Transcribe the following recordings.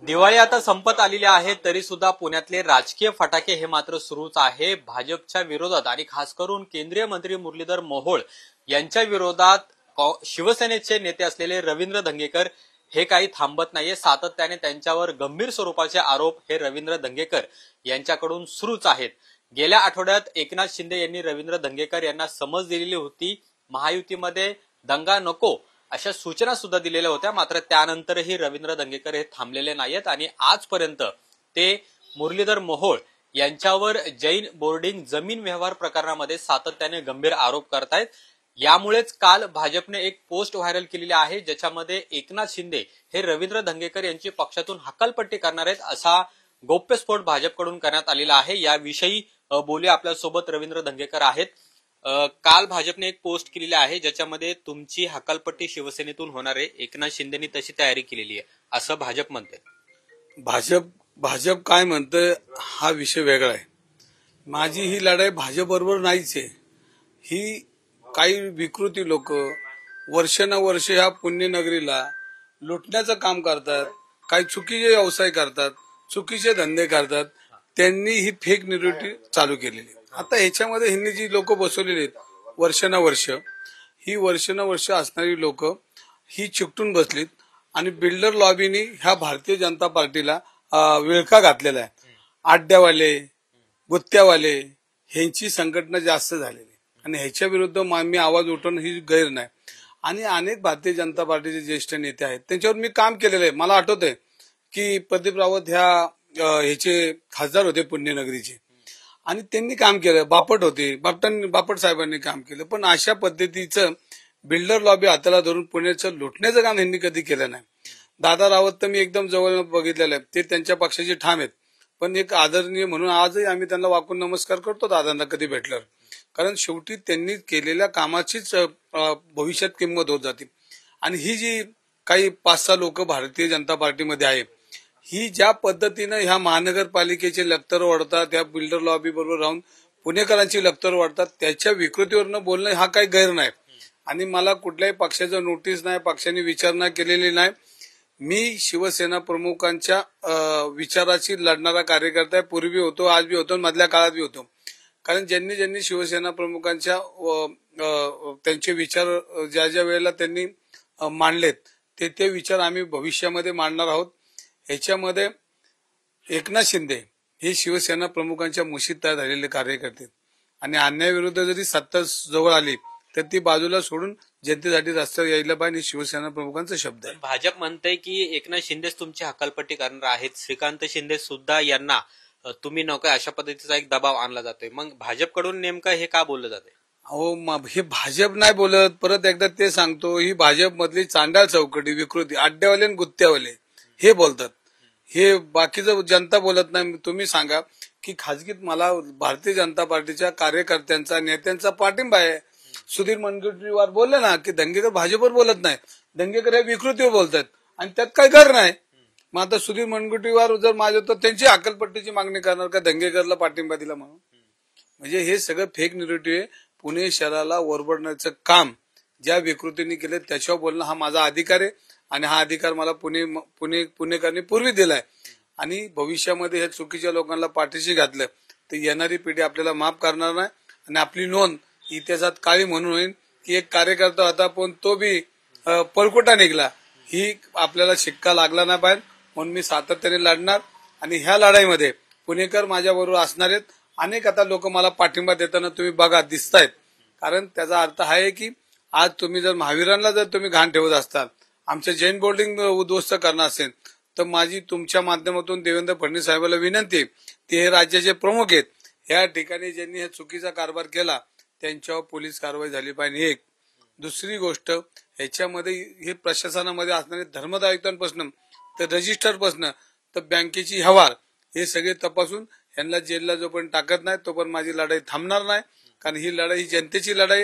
दिवाळी आता संपत आलेली आहे तरी सुद्धा पुण्यातले राजकीय फटाके हे मात्र सुरूच आहे। भाजपच्या विरोधात आणि खास करून केंद्रीय मंत्री मुरलीधर मोहोळ यांच्या विरोधात शिवसेनेचे नेते असलेले रवींद्र धंगेकर हे काही थांबत नाहीये। सातत्याने त्यांच्यावर गंभीर स्वरूपाचे आरोप हे रवींद्र धंगेकर यांच्याकडून सुरूच आहेत। गेल्या आठवड्यात एकनाथ शिंदे यांनी रवींद्र धंगेकर यांना समज दिलेली होती, महायुतीमध्ये दंगा नको अशा सूचना सुद्धा दिलेल्या होत्या। मात्र त्यानंतरही रवींद्र धंगेकर हे थांबलेले नाहीत आणि आजपर्यंत ते मुरलीधर मोहोळ यांच्यावर जैन बोर्डिंग जमीन व्यवहार प्रकरणामध्ये सातत्याने गंभीर आरोप करतायत। यामुळेच काल भाजपने एक पोस्ट व्हायरल केलेली आहे, ज्याच्यामध्ये एकनाथ शिंदे हे रवींद्र धंगेकर यांची पक्षातून हकालपट्टी करणार आहेत असा गौप्यस्फोट भाजपकडून करण्यात आलेला आहे। याविषयी बोलूया, आपल्यासोबत रवींद्र धंगेकर आहेत। काल भाजपने एक पोस्ट केलेली आहे ज्याच्यामध्ये तुमची हकालपट्टी शिवसेनेतून होणार आहे, एकनाथ शिंदेनी तशी तयारी केलेली आहे असं भाजप म्हणते। भाजप काय म्हणतं हा विषय वेगळा आहे। माझी ही लढाई भाजप बरोबर नाहीच आहे। ही काही विकृती लोक वर्षानुवर्ष ह्या पुण्यनगरीला लुटण्याचं काम करतात, काही चुकीचे व्यवसाय करतात, चुकीचे धंदे करतात, त्यांनी ही फेक न्यूरिटी चालू केलेली। आता ह्याच्यामध्ये ह्यांनी जी लोक बसवलेली आहेत वर्षानुवर्ष, ही वर्षानुवर्ष असणारी लोक ही चिकटून बसलीत आणि बिल्डर लॉबीनी ह्या भारतीय जनता पार्टीला विळखा घातलेला आहे। आड्यावाले, गुत्त्यावाले ह्यांची संघटना जास्त झालेली आणि ह्याच्या विरुद्ध मी आवाज उठवणं ही गैर नाही। आणि अनेक भारतीय जनता पार्टीचे ज्येष्ठ नेते आहेत, त्यांच्यावर मी काम केलेलं आहे। मला आठवतंय की प्रदीप रावत ह्याचे खासदार होते पुण्यनगरीचे आणि त्यांनी काम केलं, बापट होते, बापट साहेबांनी काम केलं, पण अशा पद्धतीचं बिल्डर लॉबी हाताला धरून पुण्याचं लुटण्याचं काम यांनी कधी केलं नाही। दादा रावत तर मी एकदम जवळ बघितलेलं आहे, ते त्यांच्या पक्षाचे ठाम आहेत, पण एक आदरणीय म्हणून आजही आम्ही त्यांना वाकून नमस्कार करतो दादांना कधी भेटल्यावर, कारण शेवटी त्यांनी केलेल्या कामाचीच भविष्यात किंमत होत जाते। आणि ही जी काही 5-6 लोक भारतीय जनता पार्टीमध्ये आहे, ही ज्या पद्धतीनं ह्या महानगरपालिकेचे लक्तर वाढतात, त्या बिल्डर लॉबी बरोबर राहून पुणेकरांची लक्तर वाढतात, त्याच्या विकृतीवरनं बोलणं हा काही गैर नाही। आणि मला कुठल्याही पक्षाचं नोटीस नाही, पक्षाने विचारणा केलेली नाही। मी शिवसेना प्रमुखांच्या विचाराची लढणारा कार्यकर्ता आहे, पूर्वी होतो, आज बी होतो, मधल्या काळात बी होतो। कारण ज्यांनी शिवसेना प्रमुखांच्या त्यांचे विचार ज्या वेळेला त्यांनी मांडलेत ते विचार आम्ही भविष्यामध्ये मांडणार आहोत। ह्याच्यामध्ये एकनाथ शिंदे हे शिवसेना प्रमुखांच्या मुशीत तयार झालेले कार्यकर्ते आणि अन्यायाविरुद्ध जरी सत्ता जवळ आली तर ती बाजूला सोडून जनतेसाठी रस्त्यावर यायला पाहिजे, शिवसेना प्रमुखांचा शब्द आहे। भाजप म्हणते की एकनाथ शिंदेच तुमची हकालपट्टी करणार आहेत, श्रीकांत शिंदे सुद्धा यांना तुम्ही नको अशा पद्धतीचा एक दबाव आणला जातोय। मग भाजपकडून नेमकं हे का बोललं जाते? अहो, हे भाजप नाही बोलत, परत एकदा ते सांगतो, ही भाजप मधली चांडाळ चौकटी विकृती आड्यावाले आणि गुत्त्यावाले हे बोलतात, हे बाकीचं जनता बोलत नाही। तुम्ही सांगा की खाजगीत मला भारतीय जनता पार्टीच्या कार्यकर्त्यांचा नेत्यांचा पाठिंबा आहे। सुधीर मुनगंटीवार बोलले ना की दंगेकर भाजपवर बोलत नाही, दंगेकर हे विकृतीवर बोलतात आणि त्यात काही गैर नाही। मग आता सुधीर मुनगंटीवार जर माझ्या तर त्यांची हकालपट्टीची मागणी करणार का दंगेकरला पाठिंबा दिला म्हणून? म्हणजे हे सगळं फेक न्यूरिटी आहे। पुणे शहराला ओरबडण्याचं काम ज्या विकृतीने केलं त्याच्यावर बोलणं हा माझा अधिकार आहे आणि हा अधिकार मला पुणेकरांनी पूर्वी दिलाय। आणि भविष्यामध्ये हे चुकीच्या लोकांना पाठीशी घातलं तर येणारी पिढी आपल्याला माफ करणार नाही आणि आपली नोंद इतिहासात काळी म्हणून होईल की एक कार्यकर्ता होता पण तो बी परकुटा निघला, ही आपल्याला शिक्का लागला नाही पाहिजे। म्हणून मी सातत्याने लढणार आणि ह्या लढाईमध्ये पुणेकर माझ्या बरोबर असणार आहेत। अनेक आता लोक मला पाठिंबा देताना तुम्ही बघा दिसतायत, कारण त्याचा अर्थ हा आहे की आज तुम्ही जर महावीरांना जर तुम्ही घाण ठेवत असताल, आमच्या जैन बोर्डिंग उद्ध्वस्त करणार असेल, तर माझी तुमच्या माध्यमातून देवेंद्र फडणवीस साहेबांना विनंती आहे, ते हे राज्याचे प्रमुख आहेत, या ठिकाणी ज्यांनी हे चुकीचा कारभार केला त्यांच्यावर पोलीस कारवाई झाली पाहिजे। एक दुसरी गोष्ट, ह्याच्यामध्ये हे प्रशासनामध्ये असणारे धर्मदायुक्तांपासून तर रजिस्टरपासून तर बँकेची व्यवहार हे सगळे तपासून यांना जेलला जोपर्यंत टाकत नाही तोपर्यंत माझी लढाई थांबणार नाही। कारण ही लढाई ही जनतेची लढाई।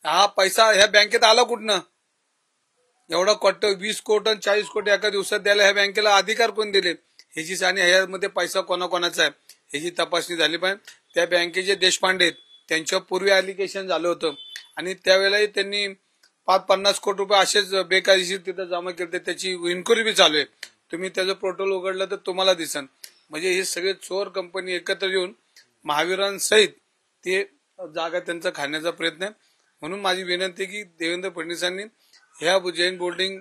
हा पैसा ह्या बँकेत आला कुठनं? एवढा 20 कोटी आणि 40 कोटी एका दिवसात द्यायला ह्या बँकेला अधिकार कोण दिले ह्याची आणि ह्यामध्ये पैसा कोणाकोणाचा आहे ह्याची तपासणी झाली पाहिजे। त्या बँकेचे देशपांडे त्यांच्या पूर्वी ऍप्लिकेशन झालं होतं आणि त्यावेळेलाही त्यांनी 50 कोटी रुपये असेच बेकायदेशीर तिथे जमा केले, त्याची इन्क्वायरी बी चालू आहे। तुम्ही त्याचं पोर्टल उघडलं तर तुम्हाला दिसन. म्हणजे हे सगळे चोर कंपनी एकत्र येऊन महावीरांसहित ते जागा त्यांचा खाण्याचा प्रयत्न आहे. म्हणून माझी विनंती आहे की देवेंद्र फडणवीसांनी ह्या जैन बोर्डिंग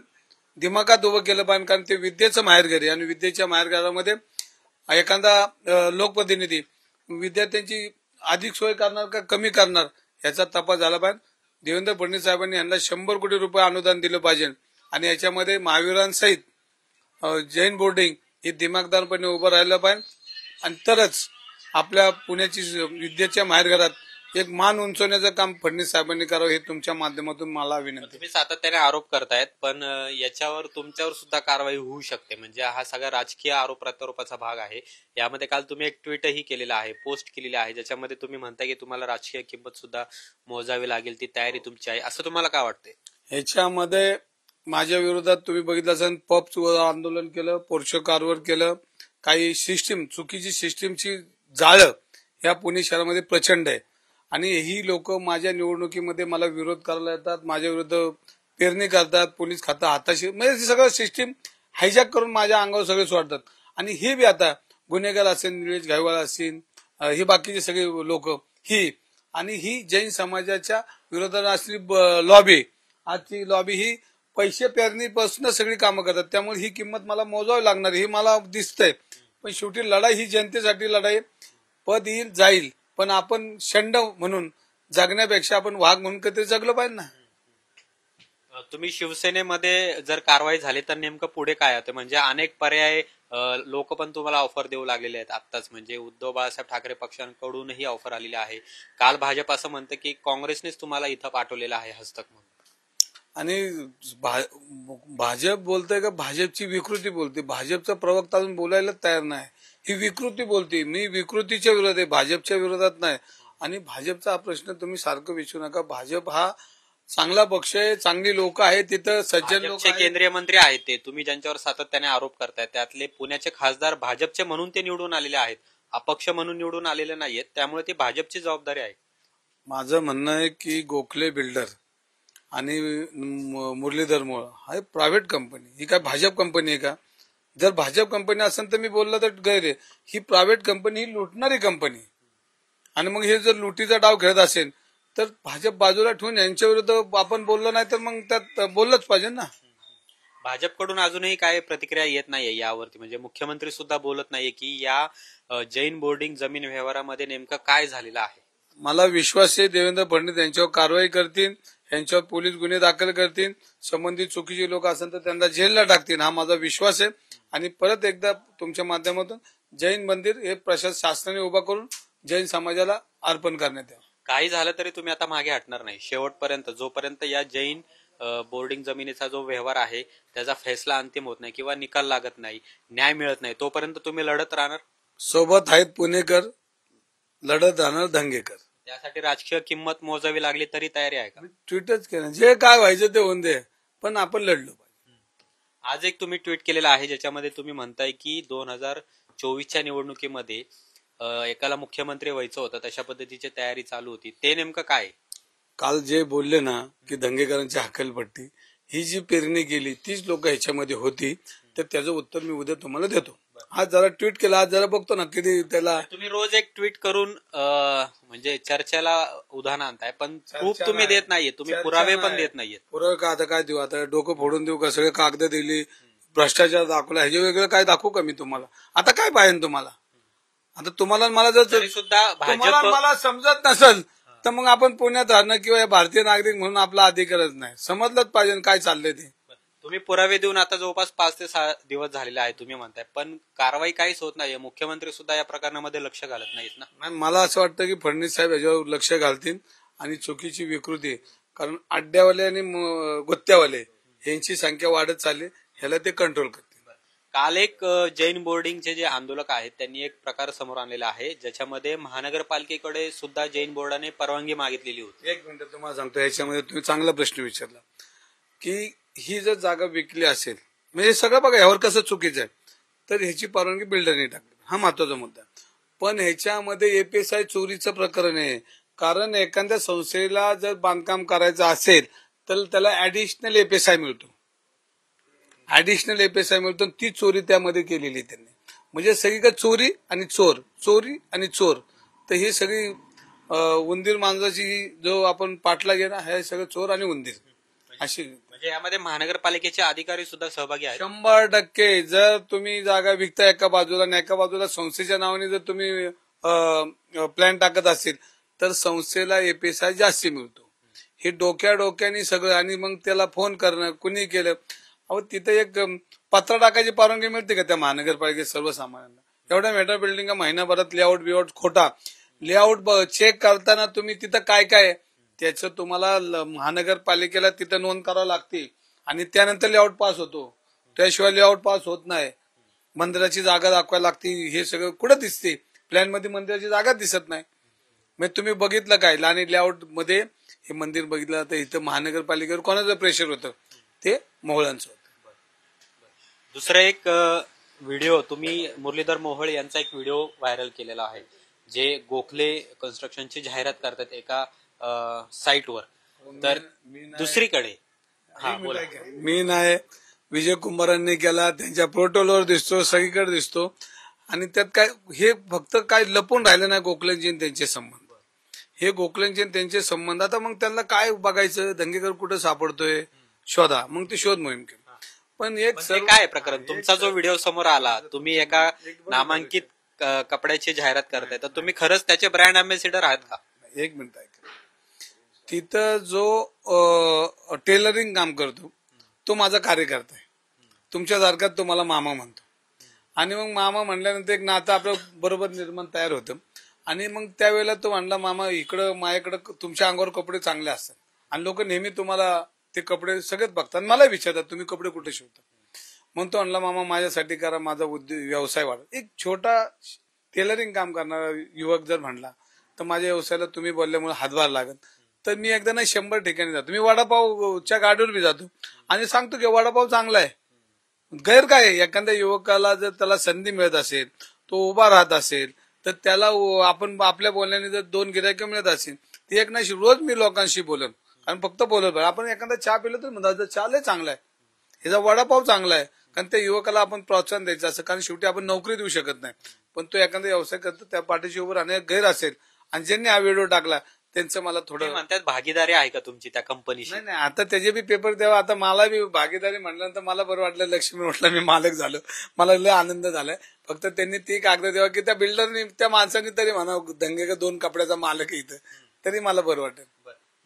दिमागात उभं केलं पाहिजे, कारण ते विद्येचं माहेरघर आहे आणि विद्येच्या माहेरघरामध्ये एखादा लोकप्रतिनिधी विद्यार्थ्यांची अधिक सोय करणार का कमी करणार याचा तपास झाला पाहिजे. देवेंद्र फडणवीस साहेबांनी यांना 100 कोटी रुपये अनुदान दिलं पाहिजे आणि याच्यामध्ये महावीरांसहित जैन बोर्डिंग हे दिमागदारपणे उभं राहिलं पाहिजे आणि तरच आपल्या पुण्याची विद्येच्या माहेरघरात एक मान उंचवण्याचं काम फडणवीस साहेबांनी करावं, हे तुमच्या माध्यमातून मला विनंती. तुम्ही सातत्याने आरोप करतायत, पण याच्यावर तुमच्यावर सुद्धा कारवाई होऊ शकते. म्हणजे हा सगळा राजकीय आरोप प्रत्यारोपाचा भाग आहे. यामध्ये काल तुम्ही एक ट्विटही केलेलं आहे, पोस्ट केलेली आहे, ज्याच्यामध्ये तुम्ही म्हणताय की तुम्हाला राजकीय किंमत सुद्धा मोजावी लागेल, ती तयारी तुमची आहे, असं तुम्हाला काय वाटतंय? ह्याच्यामध्ये माझ्या विरोधात तुम्ही बघितलं असेल, पॉपचं आंदोलन केलं, पोर्शो कारवर केलं, काही सिस्टीम चुकीची सिस्टीमची जाळं या पुणे शहरामध्ये प्रचंड आहे आणि ही लोक माझ्या निवडणुकीमध्ये मला विरोध करायला येतात, माझ्या विरुद्ध पेरणी करतात, पोलीस खातं हाताशी, म्हणजे सगळं सिस्टीम हायजॅक करून माझ्या अंगावर सगळे सोडतात. आणि हे बी आता गुन्हेगार असेल, निलेश घाईवाळ असतील, हे बाकीचे सगळे लोक ही जैन समाजाच्या विरोधात असलेली लॉबी, आजची लॉबी ही पैसे पेरणीपासून सगळी कामं करतात. त्यामुळे ही किंमत मला मोजावी लागणार हे मला दिसतंय. पण शेवटी लढाई ही जनतेसाठी लढाई, पद येईल जाईल, पण आपण षंड म्हणून जगण्यापेक्षा आपण वाघ म्हणून कधी जगलं पाहिजे ना. तुम्ही शिवसेनेमध्ये जर कारवाई झाली तर नेमकं पुढे काय होतं? म्हणजे अनेक पर्याय लोक पण तुम्हाला ऑफर देऊ लागलेले आहेत आत्ताच. म्हणजे उद्धव बाळासाहेब ठाकरे पक्षांकडूनही ऑफर आलेली आहे. काल भाजप असं म्हणतं की काँग्रेसनेच तुम्हाला इथं पाठवलेलं आहे हस्तक म्हणून. आणि भाजप बोलतंय का भाजपची विकृती बोलते? भाजपचा प्रवक्ता अजून बोलायला तयार नाही. ही विकृती बोलते. मी विकृतीच्या विरोधात आहे, भाजपच्या विरोधात नाही. आणि भाजपचा हा प्रश्न तुम्ही सारखं विचारू नका. भाजप हा चांगला पक्ष आहे, चांगली लोक आहेत, तिथं सज्जन लोक, केंद्रीय मंत्री आहेत ते, तुम्ही ज्यांच्यावर सातत्याने आरोप करताय त्यातले पुण्याचे खासदार भाजपचे म्हणून ते निवडून आलेले आहेत, अपक्ष म्हणून निवडून आलेले नाहीयेत. त्यामुळे ती भाजपची जबाबदारी आहे. माझं म्हणणं आहे की गोखले बिल्डर आणि मुरलीधर मोळ हा प्रायव्हेट कंपनी, ही काय भाजप कंपनी आहे का? जर भाजप कंपनी असेल तर मी बोललो तर गैर आहे. ही प्रायव्हेट कंपनी, ही लुटणारी कंपनी. आणि मग हे जर लुटीचा डाव खेळत असेल तर भाजप बाजूला ठेवून यांच्या विरुद्ध आपण बोललो नाही तर मग त्यात बोललंच पाहिजे ना. भाजपकडून अजूनही काय प्रतिक्रिया येत नाहीये यावरती? म्हणजे मुख्यमंत्री सुद्धा बोलत नाहीये की या जैन बोर्डिंग जमीन व्यवहारामध्ये नेमकं काय झालेलं आहे. मला विश्वास आहे देवेंद्र फडणवीस यांच्यावर कारवाई करतील, यांच्यावर पोलीस गुन्हे दाखल करतील, संबंधित चुकीचे लोक असेल तर त्यांना जेलला टाकतील, हा माझा विश्वास आहे. आणि परत एकदा तुमच्या माध्यमातून जैन मंदिर हे शासनाने उभा करून जैन समाजाला अर्पण करण्यात यावं. काही झालं तरी तुम्ही आता मागे हटणार नाही शेवटपर्यंत, जोपर्यंत या जैन बोर्डिंग जमिनीचा जो व्यवहार आहे त्याचा फैसला अंतिम होत नाही किंवा निकाल लागत नाही, न्याय मिळत नाही, तोपर्यंत तुम्ही लढत राहणार. सोबत आहेत पुणेकर, लढत राहणार धंगेकर. त्यासाठी राजकीय किंमत मोजावी लागली तरी तयारी आहे का? ट्विटच केलं, जे काय व्हायचं ते होऊन दे, पण आपण लढलो पाहिजे. आज एक तुम्ही ट्विट केलेलं आहे ज्याच्यामध्ये तुम्ही म्हणताय की 2024च्या निवडणुकीमध्ये एकाला मुख्यमंत्री व्हायचं होतं, तशा पद्धतीची तयारी चालू होती. ते नेमकं काय? काल जे बोलले ना की दंगेकरांची हकलपट्टी, ही जी पेरणी केली तीच लोक ह्याच्यामध्ये होती, तर त्याचं उत्तर मी उद्या तुम्हाला देतो. आज जरा ट्विट केला, आज जरा बघतो ना किती त्याला. तुम्ही रोज एक ट्विट करून म्हणजे चर्चेला उदाहरण आणताय, पण खूप तुम्ही देत नाहीये, तुम्ही पुरावे पण देत नाहीये. पुरावे का? आता काय देऊ? आता डोकं फोडून देऊ का? सगळे कागद दिली, भ्रष्टाचार दाखवला, ह्याचे वेगळं काय दाखवू का मी तुम्हाला? आता काय पाहिजे तुम्हाला? आता तुम्हाला मला जर सुद्धा मला समजत नसेल तर मग आपण पुण्यात राहणं किंवा भारतीय नागरिक म्हणून आपला अधिकारच नाही. समजलंच पाहिजे काय चाललंय ते. तुम्ही पुरावे देऊन आता जवळपास 5 ते 6 दिवस झालेले आहे तुम्ही म्हणताय, पण कारवाई काहीच होत नाहीये. मुख्यमंत्री सुद्धा या प्रकरणामध्ये लक्ष घालत नाहीत ना. मला असं वाटतं की फडणवीस साहेब याच्यावर लक्ष घालतील आणि चुकीची विकृती, कारण अड्ड्यावाले आणि गुत्त्यावाले यांची संख्या वाढत चालली, ह्याला ते कंट्रोल करतील. काल एक जैन बोर्डिंगचे जे आंदोलक आहेत त्यांनी एक प्रकार समोर आणलेला आहे ज्याच्यामध्ये महानगरपालिकेकडे सुद्धा जैन बोर्डाने परवानगी मागितलेली होती. एक मिनिट तुम्हाला सांगतो, याच्यामध्ये तुम्ही चांगला प्रश्न विचारला की ही जर जागा विकली असेल, म्हणजे सगळं बघा ह्यावर कसं चुकीचं आहे, तर ह्याची परवानगी बिल्डरने टाकली, हा महत्वाचा मुद्दा. पण ह्याच्यामध्ये एपीएसआय चोरीचं प्रकरण आहे. कारण एखाद्या संस्थेला जर बांधकाम करायचं असेल तर त्याला ऍडिशनल एपीएसआय मिळतो. ऍडिशनल एपीएसआय मिळतो, ती चोरी त्यामध्ये केलेली त्यांनी. म्हणजे सगळीकडे चोरी आणि चोर, चोरी आणि चोर. तर ही सगळी उंदीर मांजराची जो आपण पाठला गेला, हे सगळं चोर आणि उंदीर अशी. म्हणजे यामध्ये महानगरपालिकेचे अधिकारी सुद्धा सहभागी आहेत. 100%. जर तुम्ही जागा विकता एका बाजूला आणि एका बाजूला संस्थेच्या नावाने जर तुम्ही प्लॅन टाकत असेल तर संस्थेला एपीएसआय जास्ती मिळतो. हे डोक्याने सगळं. आणि मग त्याला फोन करणं, कुणी केलं. अहो तिथं एक पत्र टाकायची परवानगी मिळते का त्या महानगरपालिकेत सर्वसामान्यांना? एवढ्या मेट्रो बिल्डिंग महिनाभरात लेआउट खोटा लेआउट चेक करताना तुम्ही तिथं काय काय त्याचं तुम्हाला महानगरपालिकेला तिथं नोंद करावी लागते आणि त्यानंतर लेआउट पास होतो. त्याशिवाय लेआउट पास होत नाही. मंदिराची जागा दाखवायला लागते. हे सगळं कुठं दिसते? प्लॅन मध्ये मंदिराची जागा दिसत नाही. मग तुम्ही बघितलं काय? आणि लेआउट मध्ये हे मंदिर बघितलं तर इथं महानगरपालिकेवर कोणाचं प्रेशर होतं? ते मोहळांचं होतं. दुसरं एक व्हिडिओ तुम्ही मुरलीधर मोहोळ यांचा एक व्हिडिओ व्हायरल केलेला आहे, जे गोखले कन्स्ट्रक्शनची जाहिरात करतात एका साईटवर. तर दुसरीकडे मी नाही, विजय कुमारांनी केला, त्यांच्या पोर्टलवर दिसतो, सगळीकडे दिसतो. आणि त्यात काय हे फक्त काय लपून राहिलं नाही गोखलेंची त्यांचे संबंध. हे गोखलेंचे त्यांचे संबंध. आता मग त्यांना काय बघायचं? दंगेकर कुठं सापडतोय शोधा. मग ते शोध मोहीम केली. पण एक काय प्रकरण, तुमचा जो व्हिडिओ समोर आला, तुम्ही एका नामांकित कपड्याची जाहिरात करताय, तर तुम्ही खरंच त्याचे ब्रँड अँबॅसिडर आहात का? एक मिनिट ऐका. तिथं जो टेलरिंग काम करतो तो माझा कार्यकर्ता आहे. तुमच्यासारखा तो मला मामा म्हणतो. आणि मग मामा म्हणल्यानंतर एक नातं आपलं बरोबर निर्माण तयार होतं. आणि मग त्यावेळेला तो म्हणला, मामा इकडं माझ्याकडं तुमच्या अंगावर कपडे चांगले असतात आणि लोक नेहमी तुम्हाला ते कपडे सगळेच बघतात, मला विचारतात तुम्ही कपडे कुठे शिवता. म्हणून तो म्हणला, मामा माझ्यासाठी करा, माझा व्यवसाय वाढ. एक छोटा टेलरिंग काम करणारा युवक जर म्हणला तर माझ्या व्यवसायाला तुम्ही बोलल्यामुळे हातभार लागत. तर मी एकदा नाही 100 ठिकाणी जातो. मी वडापावच्या गाडीवर बी जातो आणि सांगतो की वडापाव चांगला आहे. गैर काय? एखाद्या युवकाला जर त्याला संधी मिळत असेल, तो उभा राहत असेल, तर त्याला आपण आपल्या बोलण्याने जर 2 गिरायकं मिळत असेल, ती एक नाही रोज मी लोकांशी बोलन. कारण फक्त बोलत पाहिजे. आपण एखादा चहा पिलो तर म्हणतात चहा लय चांगला आहे, ह्याचा वडापाव चांगला आहे. कारण त्या युवकाला आपण प्रोत्साहन द्यायचं असं. कारण शेवटी आपण नोकरी देऊ शकत नाही, पण तो एखादा व्यवसाय करतो, त्या पाठीशी उभं राहणे गैर असेल. आणि ज्यांनी हा व्हिडिओ टाकला त्यांचं मला थोडं म्हणतात, भागीदारी आहे का तुमची त्या कंपनीशी? नाही, आता त्याचे बी पेपर द्यावा. आता मला बी भागीदारी म्हणल्यानंतर मला बरं वाटलं. लक्ष्मी म्हटलं मी मालक झालो, मला लय आनंद झालाय. फक्त त्यांनी ती कागद द्यावा की त्या बिल्डरनी त्या माणसाने तरी म्हणा दंगेकर 2 कपड्याचा मालक इथं, तरी मला बरं वाटेल.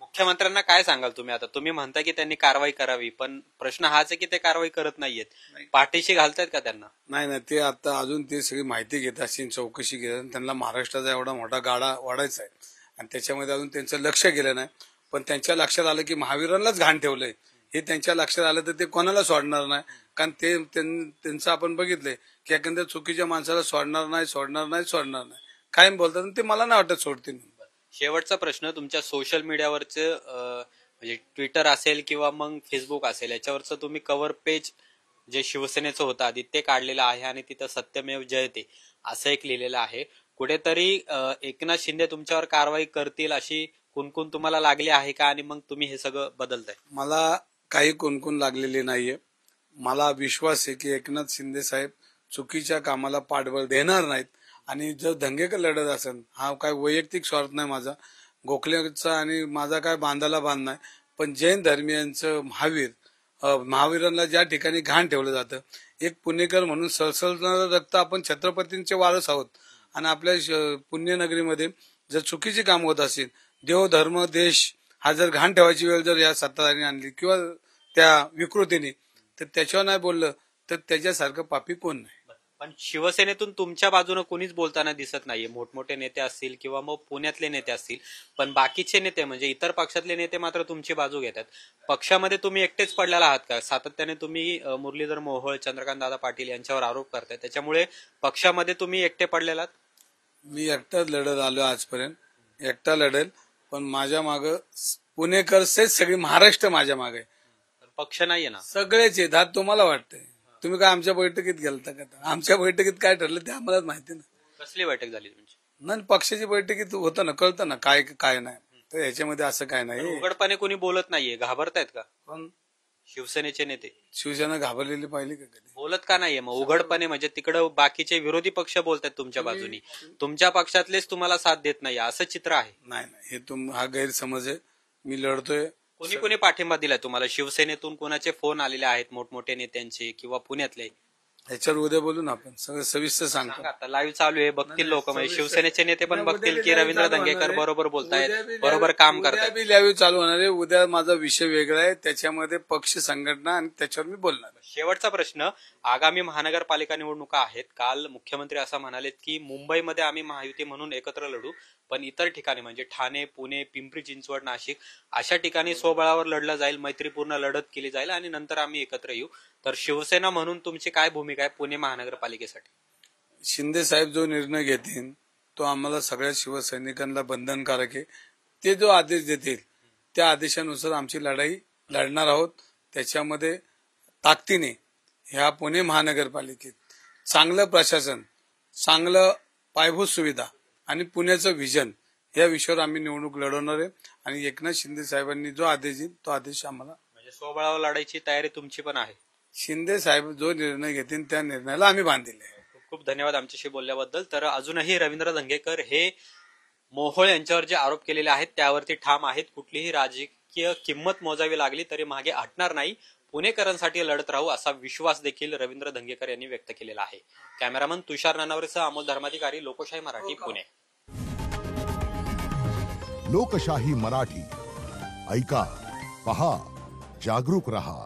मुख्यमंत्र्यांना काय सांगाल तुम्ही? आता तुम्ही म्हणता की त्यांनी कारवाई करावी, पण प्रश्न हाच आहे की ते कारवाई करत नाहीयेत. पाठीशी घालतायत का त्यांना? नाही, ते आता अजून ते सगळी माहिती घेत असतील, चौकशी घेत. त्यांना महाराष्ट्राचा एवढा मोठा गाडा वाढायचा आहे आणि त्याच्यामध्ये अजून त्यांचं लक्ष गेलं नाही. पण त्यांच्या लक्षात आलं की महावीरांनाच घाण ठेवलंय, हे त्यांच्या लक्षात आलं तर ते कोणाला सोडणार नाही. कारण ते त्यांचं आपण बघितलंय की एखाद्या चुकीच्या माणसाला सोडणार नाही कायम बोलतात. ते मला नाही वाटत सोडतील. शेवटचा प्रश्न, तुमच्या सोशल मीडियावरचं म्हणजे ट्विटर असेल किंवा मग फेसबुक असेल, याच्यावरचं तुम्ही कव्हर पेज जे शिवसेनेचं होतं आधी ते काढलेलं आहे आणि तिथं सत्यमेव जयते असं एक लिहिलेलं आहे. कुठेतरी एकनाथ शिंदे तुमच्यावर कारवाई करतील अशी कुणकुण तुम्हाला लागली आहे का? आणि मग तुम्ही हे सगळं बदलताय? मला काही कुणकुण लागलेली नाहीये. मला विश्वास आहे की एकनाथ शिंदे साहेब चुकीच्या कामाला पाठबळ देणार नाहीत. आणि जर दंगेकर लढत असेल, हा काय वैयक्तिक स्वार्थ नाही माझा, गोखलेचा आणि माझा काय बांधाला बांध नाही, पण जैन धर्मियांचं महावीरांना ज्या ठिकाणी घाण ठेवलं जातं, एक पुणेकर म्हणून सळसळणारं रक्त आपण छत्रपतींचे वारस आहोत. आणि आपल्या पुण्यनगरीमध्ये जर चुकीची काम होत असेल, देव धर्म देश हा जर घाण ठेवायची वेळ जर या सत्ताधाऱ्यांनी आणली किंवा त्या विकृतीने, तर त्याच्यावर नाही बोललं तर त्याच्यासारखं पापी कोण नाही. पण शिवसेनेतून तुमच्या बाजूने कोणीच बोलताना दिसत नाहीये. मोठमोठे नेते असतील किंवा मग पुण्यातले नेते असतील, पण बाकीचे नेते म्हणजे इतर पक्षातले नेते मात्र तुमची बाजू घेतात. पक्षामध्ये तुम्ही एकटेच पडलेला आहात का? सातत्याने तुम्ही मुरलीधर मोहोळ, चंद्रकांत दादा पाटील यांच्यावर आरोप करताय, त्याच्यामुळे पक्षामध्ये तुम्ही एकटे पडलेलात? मी एकटाच लढत आलो आजपर्यंत, एकटा लढेल. पण माझ्या मागं पुणेकर सगळे महाराष्ट्र माझ्या मागे, पक्ष नाहीये ना? सगळेच आहेत. तुम्हाला वाटतंय? तुम्ही काय आमच्या बैठकीत गेलता का? आमच्या बैठकीत काय ठरलं ते आम्हालाच माहिती ना. कसली बैठक झाली तुमची? नाही, पक्षाची बैठकीत होतं ना, कळतं ना काय काय नाही. तर याच्यामध्ये असं काय नाही. उघडपणे कोणी बोलत नाहीये, घाबरतायत का? पण शिवसेनेचे नेते शिवसेना घाबरलेली पाहिली का कधी? बोलत का नाहीये मग उघडपणे? म्हणजे तिकडं बाकीचे विरोधी पक्ष बोलतात तुमच्या बाजूनी, तुमच्या पक्षातलेच तुम्हाला साथ देत नाही असं चित्र आहे. नाही हे हा गैरसमज आहे. मी लढतोय. कोणी कोणी पाठिंबा दिलाय तुम्हाला? शिवसेनेतून कोणाचे फोन आलेले आहेत मोठमोठ्या नेत्यांचे किंवा पुण्यातले? ह्याच्यावर उद्या बोलू ना आपण, सगळं सविस्तर सांगतो. आता लाईव्ह चालू आहे, बघतील लोक. म्हणजे शिवसेनेचे नेते पण बघतील की रवींद्र धंगेकर बरोबर बोलतायत, बरोबर काम करतायत. उद्या लाईव्ह चालू होणार आहे. उद्या माझा विषय वेगळा आहे, त्याच्यामध्ये पक्ष संघटना आणि त्याच्यावर मी बोलणार. शेवटचा प्रश्न, आगामी महानगरपालिका निवडणुका आहेत. काल मुख्यमंत्री असं म्हणालेत की मुंबईमध्ये आम्ही महायुती म्हणून एकत्र लढू, पण इतर ठिकाणी म्हणजे ठाणे, पुणे, पिंपरी चिंचवड, नाशिक अशा ठिकाणी स्वबळावर लढलं जाईल, मैत्रीपूर्ण लढत केली जाईल आणि नंतर आम्ही एकत्र येऊ. तर शिवसेना म्हणून तुमची काय भूमिका आहे पुणे महानगरपालिकेसाठी? शिंदे साहेब जो निर्णय घेतील तो आम्हाला सगळ्या शिवसैनिकांना बंधनकारक आहे. ते जो आदेश देतील त्या आदेशानुसार आमची लढाई लढणार आहोत. त्याच्यामध्ये ताकदीने ह्या पुणे महानगरपालिकेत चांगलं प्रशासन, चांगलं पायाभूत सुविधा आणि पुण्याचं व्हिजन या विषयावर आम्ही निवडणूक लढवणार आहे. आणि एकनाथ शिंदे साहेबांनी जो आदेश देईल तो आदेश आम्हाला, म्हणजे स्वबळावर लढायची तयारी तुमची पण आहे. शिंदे साहेब जो निर्णय घेतील त्या निर्णयाला आम्ही बांधील आहे. खूप खूप धन्यवाद आमच्याशी बोलल्याबद्दल. तर अजूनही रवींद्र धंगेकर हे मोहोळ यांच्यावर जे आरोप केलेले आहेत त्यावरती ठाम आहेत. कुठलीही राजकीय किंमत मोजावी लागली तरी मागे हटणार नाही, पुणेकरांसाठी लढत राहू असा विश्वास देखील रवींद्र धंगेकर यांनी व्यक्त केलेला आहे. कॅमेरामन तुषार नानावरेसह अमोल धर्माधिकारी, लोकशाही मराठी, पुणे. लोकशाही मराठी ऐका, पहा, जागरूक रहा.